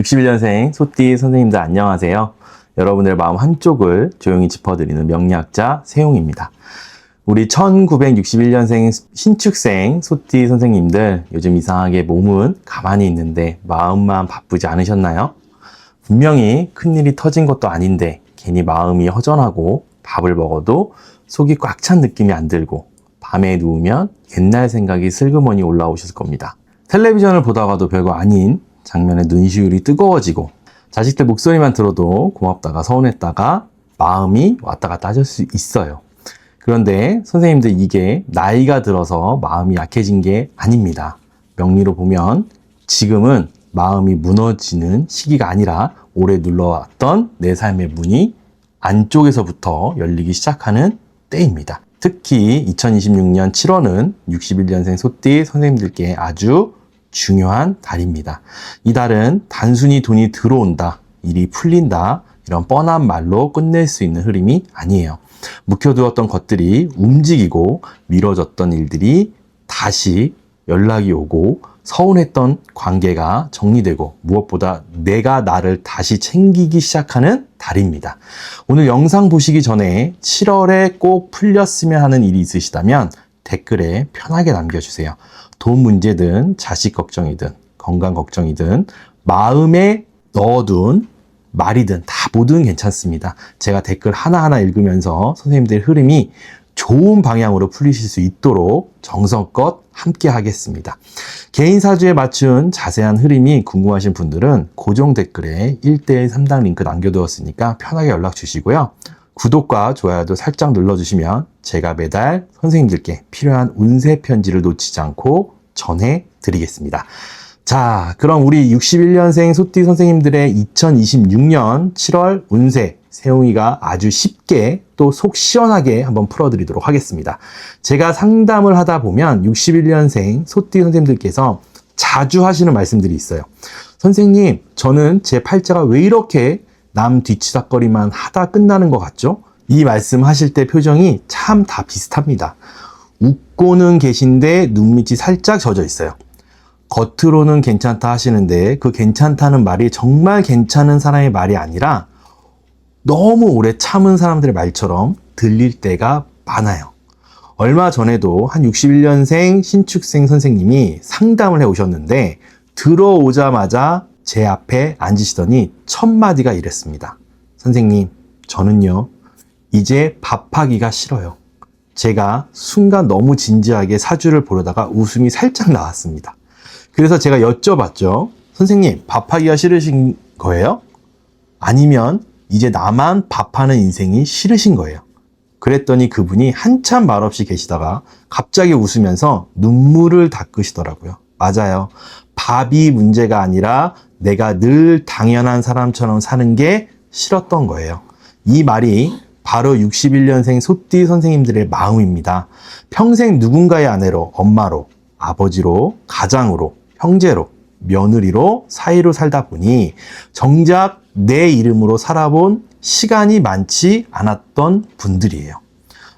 61년생 소띠 선생님들 안녕하세요. 여러분의 마음 한쪽을 조용히 짚어드리는 명리학자 세용입니다. 우리 1961년생 신축생 소띠 선생님들, 요즘 이상하게 몸은 가만히 있는데 마음만 바쁘지 않으셨나요? 분명히 큰일이 터진 것도 아닌데 괜히 마음이 허전하고 밥을 먹어도 속이 꽉 찬 느낌이 안 들고 밤에 누우면 옛날 생각이 슬그머니 올라오셨을 겁니다. 텔레비전을 보다가도 별거 아닌 장면에 눈시울이 뜨거워지고 자식들 목소리만 들어도 고맙다가 서운했다가 마음이 왔다 갔다 하실 수 있어요. 그런데 선생님들, 이게 나이가 들어서 마음이 약해진 게 아닙니다. 명리로 보면 지금은 마음이 무너지는 시기가 아니라 오래 눌러왔던 내 삶의 문이 안쪽에서부터 열리기 시작하는 때입니다. 특히 2026년 7월은 61년생 소띠 선생님들께 아주 중요한 달입니다. 이 달은 단순히 돈이 들어온다, 일이 풀린다, 이런 뻔한 말로 끝낼 수 있는 흐름이 아니에요. 묵혀두었던 것들이 움직이고 미뤄졌던 일들이 다시 연락이 오고 서운했던 관계가 정리되고 무엇보다 내가 나를 다시 챙기기 시작하는 달입니다. 오늘 영상 보시기 전에 7월에 꼭 풀렸으면 하는 일이 있으시다면 댓글에 편하게 남겨주세요. 돈 문제든 자식 걱정이든 건강 걱정이든 마음에 넣어둔 말이든 다 뭐든 괜찮습니다. 제가 댓글 하나하나 읽으면서 선생님들의 흐름이 좋은 방향으로 풀리실 수 있도록 정성껏 함께 하겠습니다. 개인 사주에 맞춘 자세한 흐름이 궁금하신 분들은 고정 댓글에 1대1 3당 링크 남겨두었으니까 편하게 연락 주시고요. 구독과 좋아요도 살짝 눌러주시면 제가 매달 선생님들께 필요한 운세 편지를 놓치지 않고 전해드리겠습니다. 자, 그럼 우리 61년생 소띠 선생님들의 2026년 7월 운세 세용이가 아주 쉽게 또 속 시원하게 한번 풀어드리도록 하겠습니다. 제가 상담을 하다 보면 61년생 소띠 선생님들께서 자주 하시는 말씀들이 있어요. 선생님, 저는 제 팔자가 왜 이렇게 남 뒤치다거리만 하다 끝나는 것 같죠? 이 말씀 하실 때 표정이 참 다 비슷합니다. 웃고는 계신데 눈밑이 살짝 젖어 있어요. 겉으로는 괜찮다 하시는데 그 괜찮다는 말이 정말 괜찮은 사람의 말이 아니라 너무 오래 참은 사람들의 말처럼 들릴 때가 많아요. 얼마 전에도 한 61년생 신축생 선생님이 상담을 해 오셨는데 들어오자마자 제 앞에 앉으시더니 첫 마디가 이랬습니다. 선생님, 저는요 이제 밥하기가 싫어요. 제가 순간 너무 진지하게 사주를 보려다가 웃음이 살짝 나왔습니다. 그래서 제가 여쭤봤죠. 선생님, 밥하기가 싫으신 거예요? 아니면 이제 나만 밥하는 인생이 싫으신 거예요? 그랬더니 그분이 한참 말없이 계시다가 갑자기 웃으면서 눈물을 닦으시더라고요. 맞아요. 밥이 문제가 아니라 내가 늘 당연한 사람처럼 사는 게 싫었던 거예요. 이 말이 바로 61년생 소띠 선생님들의 마음입니다. 평생 누군가의 아내로, 엄마로, 아버지로, 가장으로, 형제로, 며느리로, 사이로 살다 보니 정작 내 이름으로 살아본 시간이 많지 않았던 분들이에요.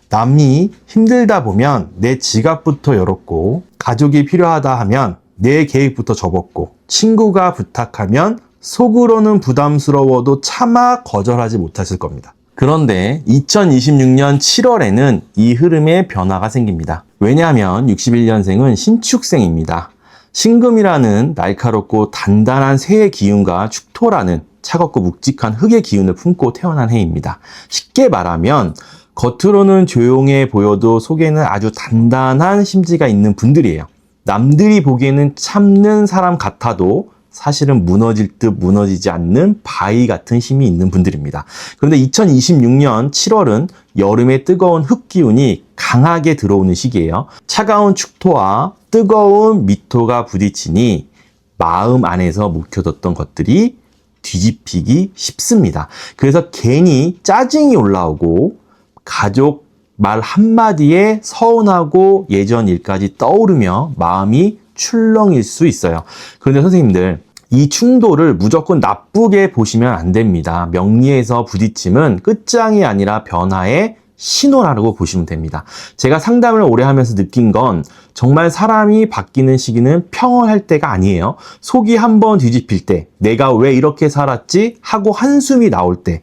남이 힘들다 보면 내 지갑부터 열었고, 가족이 필요하다 하면 내 계획부터 접었고, 친구가 부탁하면 속으로는 부담스러워도 차마 거절하지 못하실 겁니다. 그런데 2026년 7월에는 이 흐름에 변화가 생깁니다. 왜냐하면 61년생은 신축생입니다. 신금이라는 날카롭고 단단한 새의 기운과 축토라는 차갑고 묵직한 흙의 기운을 품고 태어난 해입니다. 쉽게 말하면 겉으로는 조용해 보여도 속에는 아주 단단한 심지가 있는 분들이에요. 남들이 보기에는 참는 사람 같아도 사실은 무너질 듯 무너지지 않는 바위 같은 힘이 있는 분들입니다. 그런데 2026년 7월은 여름의 뜨거운 흙기운이 강하게 들어오는 시기예요. 차가운 축토와 뜨거운 미토가 부딪히니 마음 안에서 묵혀뒀던 것들이 뒤집히기 쉽습니다. 그래서 괜히 짜증이 올라오고 가족 말 한마디에 서운하고 예전 일까지 떠오르며 마음이 출렁일 수 있어요. 그런데 선생님들, 이 충돌을 무조건 나쁘게 보시면 안 됩니다. 명리에서 부딪힘은 끝장이 아니라 변화의 신호라고 보시면 됩니다. 제가 상담을 오래 하면서 느낀 건 정말 사람이 바뀌는 시기는 평온할 때가 아니에요. 속이 한번 뒤집힐 때, 내가 왜 이렇게 살았지? 하고 한숨이 나올 때,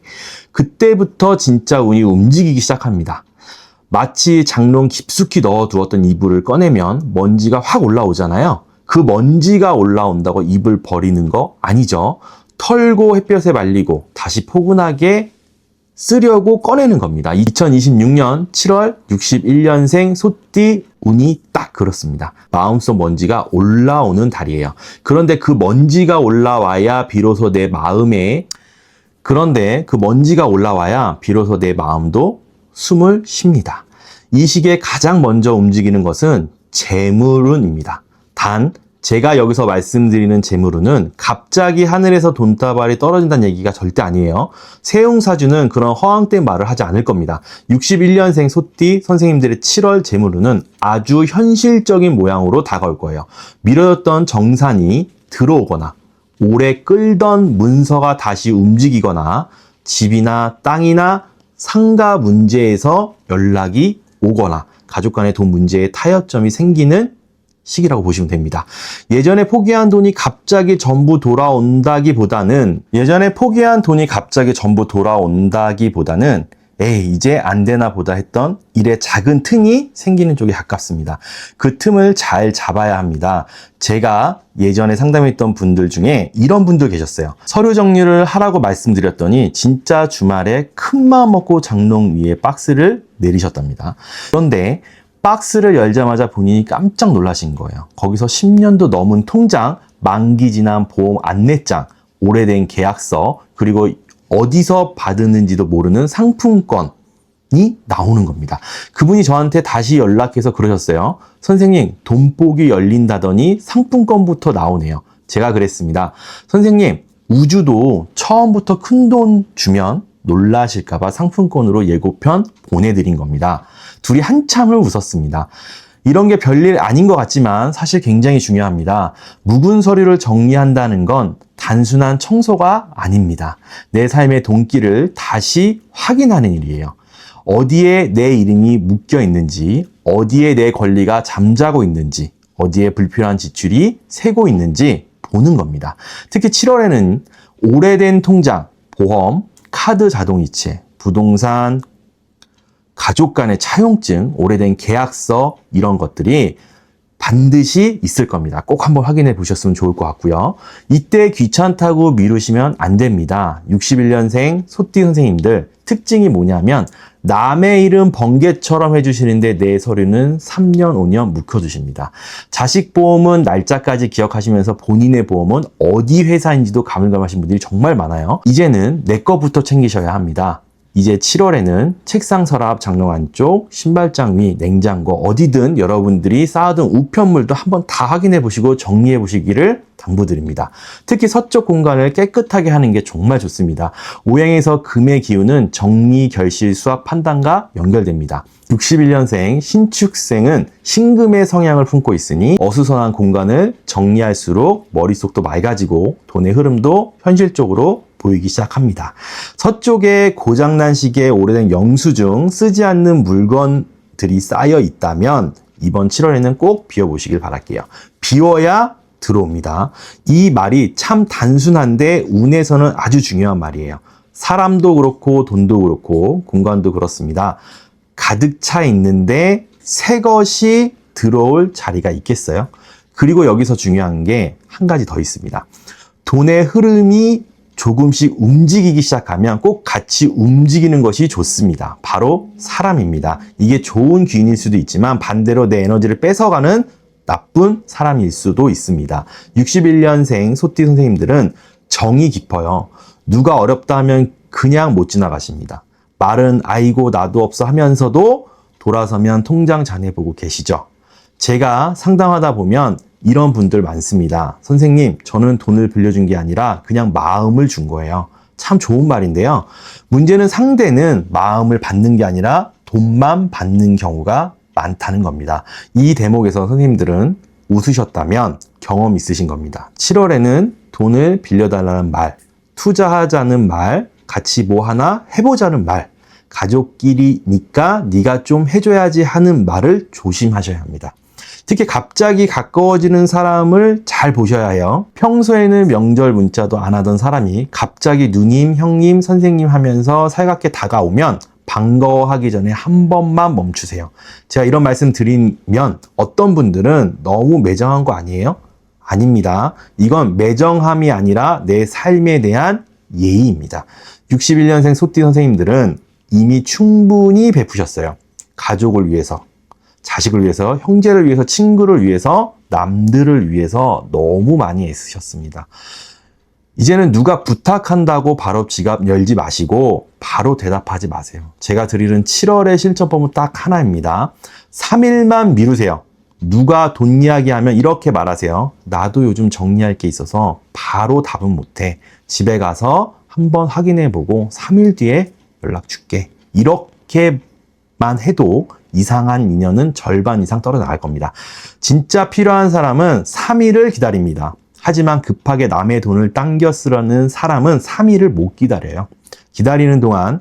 그때부터 진짜 운이 움직이기 시작합니다. 마치 장롱 깊숙이 넣어두었던 이불을 꺼내면 먼지가 확 올라오잖아요. 그 먼지가 올라온다고 이불 버리는 거 아니죠. 털고 햇볕에 말리고 다시 포근하게 쓰려고 꺼내는 겁니다. 2026년 7월 61년생 소띠 운이 딱 그렇습니다. 마음속 먼지가 올라오는 달이에요. 그런데 그 먼지가 올라와야 비로소 내 마음도 숨을 쉽니다. 이 시기에 가장 먼저 움직이는 것은 재물운입니다. 단 제가 여기서 말씀드리는 재물운은 갑자기 하늘에서 돈다발이 떨어진다는 얘기가 절대 아니에요. 세용사주는 그런 허황된 말을 하지 않을 겁니다. 61년생 소띠 선생님들의 7월 재물운은 아주 현실적인 모양으로 다가올 거예요. 미뤄졌던 정산이 들어오거나 오래 끌던 문서가 다시 움직이거나 집이나 땅이나 상가 문제에서 연락이 오거나 가족 간의 돈 문제에 타협점이 생기는 시기라고 보시면 됩니다. 예전에 포기한 돈이 갑자기 전부 돌아온다기보다는 에이 이제 안 되나 보다 했던 일의 작은 틈이 생기는 쪽에 가깝습니다. 그 틈을 잘 잡아야 합니다. 제가 예전에 상담했던 분들 중에 이런 분들 계셨어요. 서류 정리를 하라고 말씀드렸더니 진짜 주말에 큰마음 먹고 장롱 위에 박스를 내리셨답니다. 그런데 박스를 열자마자 본인이 깜짝 놀라신 거예요. 거기서 10년도 넘은 통장, 만기 지난 보험 안내장, 오래된 계약서, 그리고 어디서 받았는지도 모르는 상품권이 나오는 겁니다. 그분이 저한테 다시 연락해서 그러셨어요. 선생님, 돈복이 열린다더니 상품권부터 나오네요. 제가 그랬습니다. 선생님, 우주도 처음부터 큰 돈 주면 놀라실까봐 상품권으로 예고편 보내드린 겁니다. 둘이 한참을 웃었습니다. 이런 게 별일 아닌 것 같지만 사실 굉장히 중요합니다. 묵은 서류를 정리한다는 건 단순한 청소가 아닙니다. 내 삶의 돈길을 다시 확인하는 일이에요. 어디에 내 이름이 묶여 있는지, 어디에 내 권리가 잠자고 있는지, 어디에 불필요한 지출이 새고 있는지 보는 겁니다. 특히 7월에는 오래된 통장, 보험, 카드 자동이체, 부동산, 가족 간의 차용증, 오래된 계약서 이런 것들이 반드시 있을 겁니다. 꼭 한번 확인해 보셨으면 좋을 것 같고요. 이때 귀찮다고 미루시면 안 됩니다. 61년생 소띠 선생님들 특징이 뭐냐면 남의 이름 번개처럼 해주시는데 내 서류는 3년, 5년 묵혀주십니다. 자식 보험은 날짜까지 기억하시면서 본인의 보험은 어디 회사인지도 가물가물하신 분들이 정말 많아요. 이제는 내 거부터 챙기셔야 합니다. 이제 7월에는 책상 서랍 장롱 안쪽, 신발장 위, 냉장고 어디든 여러분들이 쌓아둔 우편물도 한번 다 확인해 보시고 정리해 보시기를 당부드립니다. 특히 서쪽 공간을 깨끗하게 하는 게 정말 좋습니다. 오행에서 금의 기운은 정리, 결실, 수학, 판단과 연결됩니다. 61년생 신축생은 신금의 성향을 품고 있으니 어수선한 공간을 정리할수록 머릿속도 맑아지고 돈의 흐름도 현실적으로 보이기 시작합니다. 서쪽에 고장난 시계에 오래된 영수증, 쓰지 않는 물건들이 쌓여 있다면 이번 7월에는 꼭 비워보시길 바랄게요. 비워야 들어옵니다. 이 말이 참 단순한데 운에서는 아주 중요한 말이에요. 사람도 그렇고 돈도 그렇고 공간도 그렇습니다. 가득 차 있는데 새 것이 들어올 자리가 있겠어요? 그리고 여기서 중요한 게 한 가지 더 있습니다. 돈의 흐름이 조금씩 움직이기 시작하면 꼭 같이 움직이는 것이 좋습니다. 바로 사람입니다. 이게 좋은 귀인일 수도 있지만 반대로 내 에너지를 뺏어가는 나쁜 사람일 수도 있습니다. 61년생 소띠 선생님들은 정이 깊어요. 누가 어렵다 하면 그냥 못 지나가십니다. 말은 아이고 나도 없어 하면서도 돌아서면 통장 잔해 보고 계시죠. 제가 상담하다 보면 이런 분들 많습니다. 선생님, 저는 돈을 빌려준 게 아니라 그냥 마음을 준 거예요. 참 좋은 말인데요. 문제는 상대는 마음을 받는 게 아니라 돈만 받는 경우가 많다는 겁니다. 이 대목에서 선생님들은 웃으셨다면 경험 있으신 겁니다. 7월에는 돈을 빌려달라는 말, 투자하자는 말, 같이 뭐 하나 해보자는 말, 가족끼리니까 네가 좀 해줘야지 하는 말을 조심하셔야 합니다. 특히 갑자기 가까워지는 사람을 잘 보셔야 해요. 평소에는 명절 문자도 안 하던 사람이 갑자기 누님, 형님, 선생님 하면서 살갑게 다가오면 반가워하기 전에 한 번만 멈추세요. 제가 이런 말씀 드리면 어떤 분들은 너무 매정한 거 아니에요? 아닙니다. 이건 매정함이 아니라 내 삶에 대한 예의입니다. 61년생 소띠 선생님들은 이미 충분히 베푸셨어요. 가족을 위해서, 자식을 위해서, 형제를 위해서, 친구를 위해서, 남들을 위해서 너무 많이 애쓰셨습니다. 이제는 누가 부탁한다고 바로 지갑 열지 마시고 바로 대답하지 마세요. 제가 드리는 7월의 실천법은 딱 하나입니다. 3일만 미루세요. 누가 돈 이야기하면 이렇게 말하세요. 나도 요즘 정리할 게 있어서 바로 답은 못해. 집에 가서 한번 확인해보고 3일 뒤에 연락 줄게. 이렇게만 해도 이상한 인연은 절반 이상 떨어져 나갈 겁니다. 진짜 필요한 사람은 3일을 기다립니다. 하지만 급하게 남의 돈을 당겨 쓰려는 사람은 3일을 못 기다려요. 기다리는 동안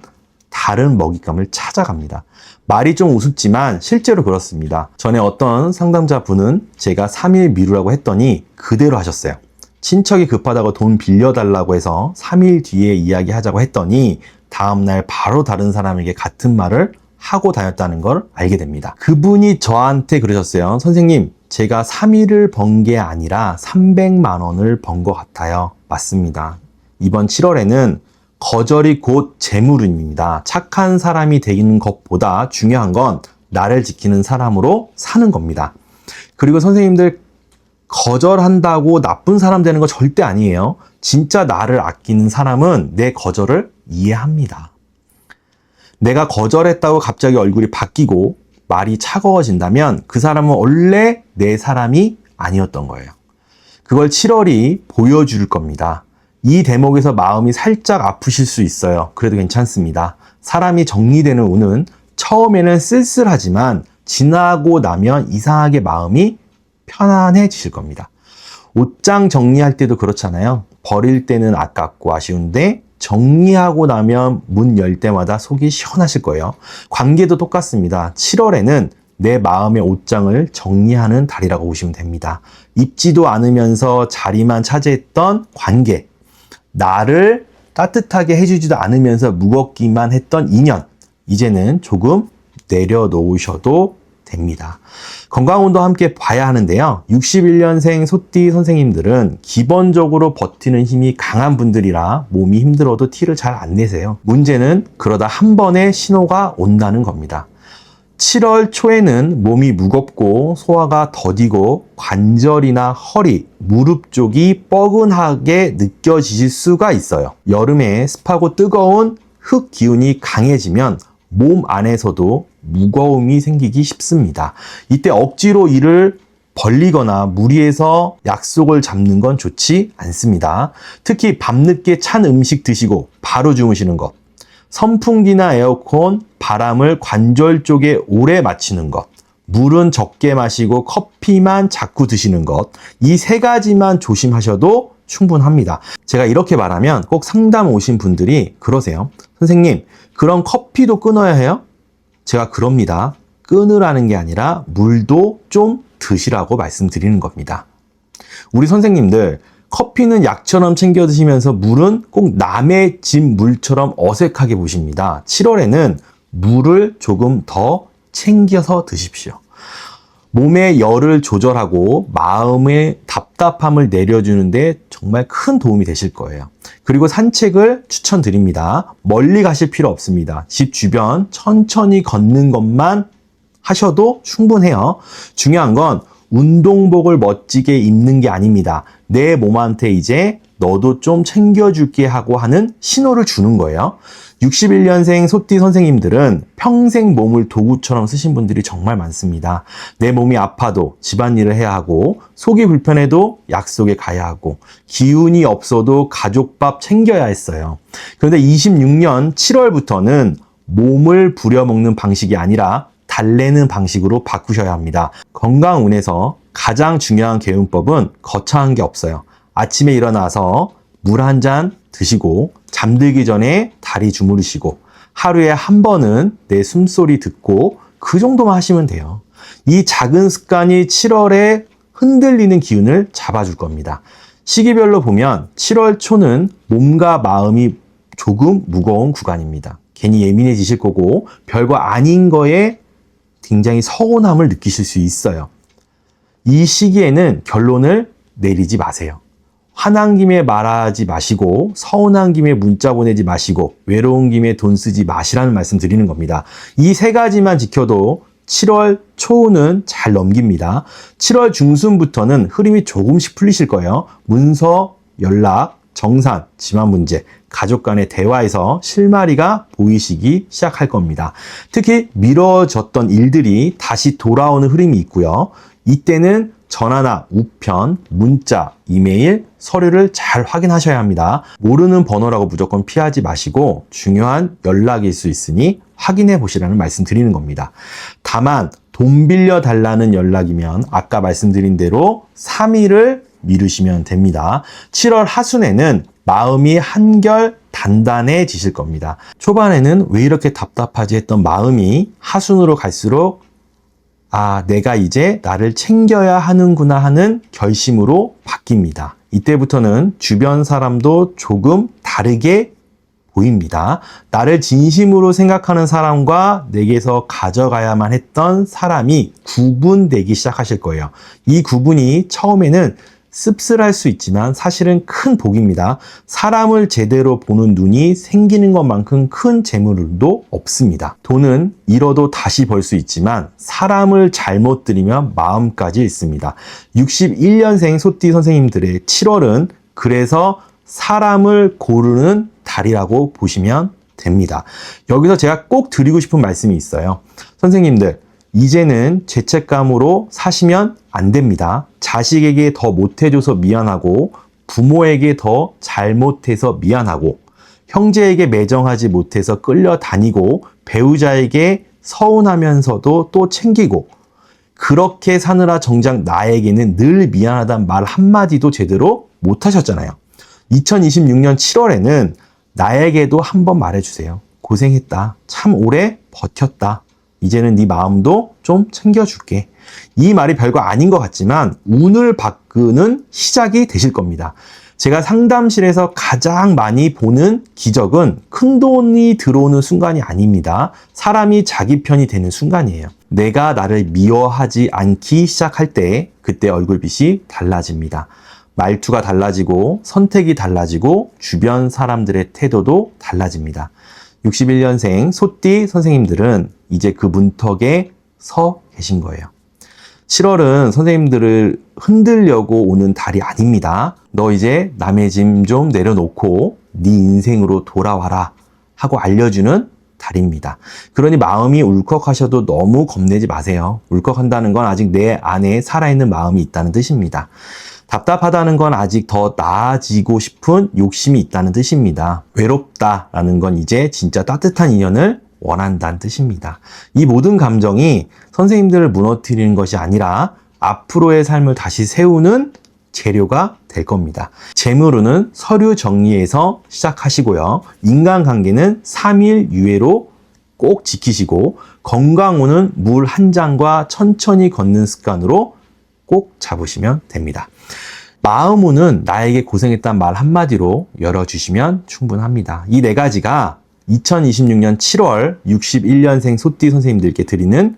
다른 먹잇감을 찾아갑니다. 말이 좀 우습지만 실제로 그렇습니다. 전에 어떤 상담자 분은 제가 3일 미루라고 했더니 그대로 하셨어요. 친척이 급하다고 돈 빌려달라고 해서 3일 뒤에 이야기하자고 했더니 다음날 바로 다른 사람에게 같은 말을 하고 다녔다는 걸 알게 됩니다. 그분이 저한테 그러셨어요. 선생님, 제가 3일을 번 게 아니라 300만 원을 번 것 같아요. 맞습니다. 이번 7월에는 거절이 곧 재물운입니다. 착한 사람이 되는 것보다 중요한 건 나를 지키는 사람으로 사는 겁니다. 그리고 선생님들 거절한다고 나쁜 사람 되는 거 절대 아니에요. 진짜 나를 아끼는 사람은 내 거절을 이해합니다. 내가 거절했다고 갑자기 얼굴이 바뀌고 말이 차가워진다면 그 사람은 원래 내 사람이 아니었던 거예요. 그걸 7월이 보여줄 겁니다. 이 대목에서 마음이 살짝 아프실 수 있어요. 그래도 괜찮습니다. 사람이 정리되는 운은 처음에는 쓸쓸하지만 지나고 나면 이상하게 마음이 편안해지실 겁니다. 옷장 정리할 때도 그렇잖아요. 버릴 때는 아깝고 아쉬운데 정리하고 나면 문 열 때마다 속이 시원하실 거예요. 관계도 똑같습니다. 7월에는 내 마음의 옷장을 정리하는 달이라고 보시면 됩니다. 입지도 않으면서 자리만 차지했던 관계, 나를 따뜻하게 해주지도 않으면서 무겁기만 했던 인연, 이제는 조금 내려놓으셔도 됩니다. 건강운도 함께 봐야 하는데요. 61년생 소띠 선생님들은 기본적으로 버티는 힘이 강한 분들이라 몸이 힘들어도 티를 잘 안 내세요. 문제는 그러다 한 번의 신호가 온다는 겁니다. 7월 초에는 몸이 무겁고 소화가 더디고 관절이나 허리, 무릎 쪽이 뻐근하게 느껴지실 수가 있어요. 여름에 습하고 뜨거운 흙 기운이 강해지면 몸 안에서도 무거움이 생기기 쉽습니다. 이때 억지로 일을 벌리거나 무리해서 약속을 잡는 건 좋지 않습니다. 특히 밤늦게 찬 음식 드시고 바로 주무시는 것, 선풍기나 에어컨, 바람을 관절 쪽에 오래 맞추는 것, 물은 적게 마시고 커피만 자꾸 드시는 것, 이 세 가지만 조심하셔도 충분합니다. 제가 이렇게 말하면 꼭 상담 오신 분들이 그러세요. 선생님, 그럼 커피도 끊어야 해요? 제가 그럽니다. 끊으라는 게 아니라 물도 좀 드시라고 말씀드리는 겁니다. 우리 선생님들, 커피는 약처럼 챙겨 드시면서 물은 꼭 남의 집 물처럼 어색하게 보십니다. 7월에는 물을 조금 더 챙겨서 드십시오. 몸의 열을 조절하고 마음의 답답함을 내려주는데 정말 큰 도움이 되실 거예요. 그리고 산책을 추천드립니다. 멀리 가실 필요 없습니다. 집 주변 천천히 걷는 것만 하셔도 충분해요. 중요한 건 운동복을 멋지게 입는 게 아닙니다. 내 몸한테 이제 너도 좀 챙겨줄게 하고 하는 신호를 주는 거예요. 61년생 소띠 선생님들은 평생 몸을 도구처럼 쓰신 분들이 정말 많습니다. 내 몸이 아파도 집안일을 해야 하고, 속이 불편해도 약속에 가야 하고, 기운이 없어도 가족밥 챙겨야 했어요. 그런데 26년 7월부터는 몸을 부려먹는 방식이 아니라 달래는 방식으로 바꾸셔야 합니다. 건강운에서 가장 중요한 개운법은 거창한 게 없어요. 아침에 일어나서 물 한 잔 드시고 잠들기 전에 다리 주무르시고 하루에 한 번은 내 숨소리 듣고 그 정도만 하시면 돼요. 이 작은 습관이 7월에 흔들리는 기운을 잡아줄 겁니다. 시기별로 보면 7월 초는 몸과 마음이 조금 무거운 구간입니다. 괜히 예민해지실 거고 별거 아닌 거에 굉장히 서운함을 느끼실 수 있어요. 이 시기에는 결론을 내리지 마세요. 화난 김에 말하지 마시고 서운한 김에 문자 보내지 마시고 외로운 김에 돈 쓰지 마시라는 말씀 드리는 겁니다. 이 세 가지만 지켜도 7월 초는 잘 넘깁니다. 7월 중순부터는 흐름이 조금씩 풀리실 거예요. 문서, 연락, 정산, 집안 문제, 가족 간의 대화에서 실마리가 보이시기 시작할 겁니다. 특히 미뤄졌던 일들이 다시 돌아오는 흐름이 있고요. 이때는 전화나 우편, 문자, 이메일, 서류를 잘 확인하셔야 합니다. 모르는 번호라고 무조건 피하지 마시고 중요한 연락일 수 있으니 확인해 보시라는 말씀 드리는 겁니다. 다만 돈 빌려 달라는 연락이면 아까 말씀드린 대로 3일을 미루시면 됩니다. 7월 하순에는 마음이 한결 단단해지실 겁니다. 초반에는 왜 이렇게 답답하지 했던 마음이 하순으로 갈수록 내가 이제 나를 챙겨야 하는구나 하는 결심으로 바뀝니다. 이때부터는 주변 사람도 조금 다르게 보입니다. 나를 진심으로 생각하는 사람과 내게서 가져가야만 했던 사람이 구분되기 시작하실 거예요. 이 구분이 처음에는 씁쓸할 수 있지만 사실은 큰 복입니다. 사람을 제대로 보는 눈이 생기는 것만큼 큰 재물도 없습니다. 돈은 잃어도 다시 벌 수 있지만 사람을 잘못 들이면 마음까지 잃습니다. 61년생 소띠 선생님들의 7월은 그래서 사람을 고르는 달이라고 보시면 됩니다. 여기서 제가 꼭 드리고 싶은 말씀이 있어요. 선생님들, 이제는 죄책감으로 사시면 안 됩니다. 자식에게 더 못해줘서 미안하고 부모에게 더 잘못해서 미안하고 형제에게 매정하지 못해서 끌려다니고 배우자에게 서운하면서도 또 챙기고 그렇게 사느라 정작 나에게는 늘 미안하다는 말 한마디도 제대로 못하셨잖아요. 2026년 7월에는 나에게도 한번 말해주세요. 고생했다. 참 오래 버텼다. 이제는 네 마음도 좀 챙겨줄게. 이 말이 별거 아닌 것 같지만 운을 바꾸는 시작이 되실 겁니다. 제가 상담실에서 가장 많이 보는 기적은 큰돈이 들어오는 순간이 아닙니다. 사람이 자기 편이 되는 순간이에요. 내가 나를 미워하지 않기 시작할 때 그때 얼굴빛이 달라집니다. 말투가 달라지고 선택이 달라지고 주변 사람들의 태도도 달라집니다. 61년생 소띠 선생님들은 이제 그 문턱에 서 계신 거예요. 7월은 선생님들을 흔들려고 오는 달이 아닙니다. 너 이제 남의 짐 좀 내려놓고 네 인생으로 돌아와라 하고 알려주는 달입니다. 그러니 마음이 울컥하셔도 너무 겁내지 마세요. 울컥한다는 건 아직 내 안에 살아있는 마음이 있다는 뜻입니다. 답답하다는 건 아직 더 나아지고 싶은 욕심이 있다는 뜻입니다. 외롭다라는 건 이제 진짜 따뜻한 인연을 원한다는 뜻입니다. 이 모든 감정이 선생님들을 무너뜨리는 것이 아니라 앞으로의 삶을 다시 세우는 재료가 될 겁니다. 재물운은 서류 정리에서 시작하시고요. 인간관계는 3일 유예로 꼭 지키시고 건강운은 물 한 잔과 천천히 걷는 습관으로 꼭 잡으시면 됩니다. 마음운은 나에게 고생했단 말 한마디로 열어주시면 충분합니다. 이 네 가지가 2026년 7월 61년생 소띠 선생님들께 드리는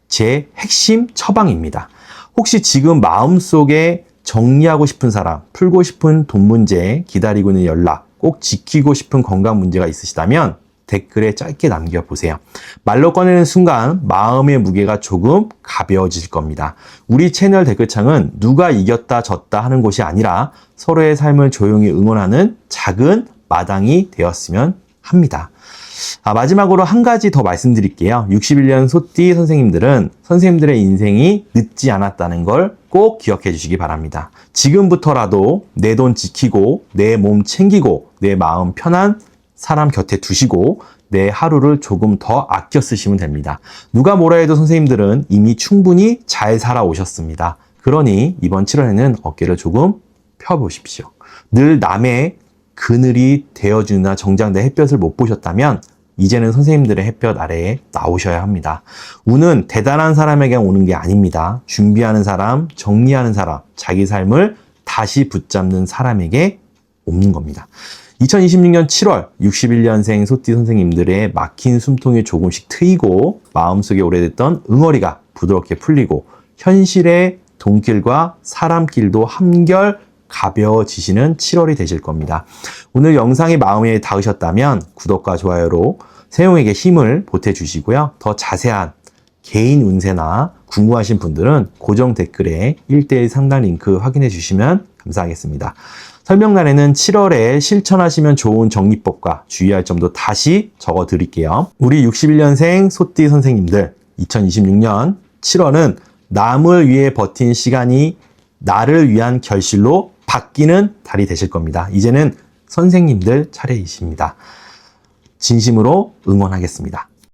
제 핵심 처방입니다. 혹시 지금 마음속에 정리하고 싶은 사람, 풀고 싶은 돈 문제, 기다리고 있는 연락, 꼭 지키고 싶은 건강 문제가 있으시다면 댓글에 짧게 남겨보세요. 말로 꺼내는 순간 마음의 무게가 조금 가벼워질 겁니다. 우리 채널 댓글창은 누가 이겼다 졌다 하는 곳이 아니라 서로의 삶을 조용히 응원하는 작은 마당이 되었으면 합니다. 마지막으로 한 가지 더 말씀드릴게요. 61년 소띠 선생님들은 선생님들의 인생이 늦지 않았다는 걸 꼭 기억해 주시기 바랍니다. 지금부터라도 내 돈 지키고 내 몸 챙기고 내 마음 편한 사람 곁에 두시고 내 하루를 조금 더 아껴 쓰시면 됩니다. 누가 뭐라 해도 선생님들은 이미 충분히 잘 살아오셨습니다. 그러니 이번 7월에는 어깨를 조금 펴보십시오. 늘 남의 그늘이 되어주나 정작 내 햇볕을 못 보셨다면 이제는 선생님들의 햇볕 아래에 나오셔야 합니다. 운은 대단한 사람에게 오는 게 아닙니다. 준비하는 사람, 정리하는 사람, 자기 삶을 다시 붙잡는 사람에게 오는 겁니다. 2026년 7월 61년생 소띠 선생님들의 막힌 숨통이 조금씩 트이고 마음속에 오래됐던 응어리가 부드럽게 풀리고 현실의 돈길과 사람길도 한결 가벼워지시는 7월이 되실 겁니다. 오늘 영상이 마음에 닿으셨다면 구독과 좋아요로 세용에게 힘을 보태주시고요. 더 자세한 개인 운세나 궁금하신 분들은 고정 댓글에 1:1 상담 링크 확인해 주시면 감사하겠습니다. 설명란에는 7월에 실천하시면 좋은 정리법과 주의할 점도 다시 적어 드릴게요. 우리 61년생 소띠 선생님들, 2026년 7월은 남을 위해 버틴 시간이 나를 위한 결실로 바뀌는 달이 되실 겁니다. 이제는 선생님들 차례이십니다. 진심으로 응원하겠습니다.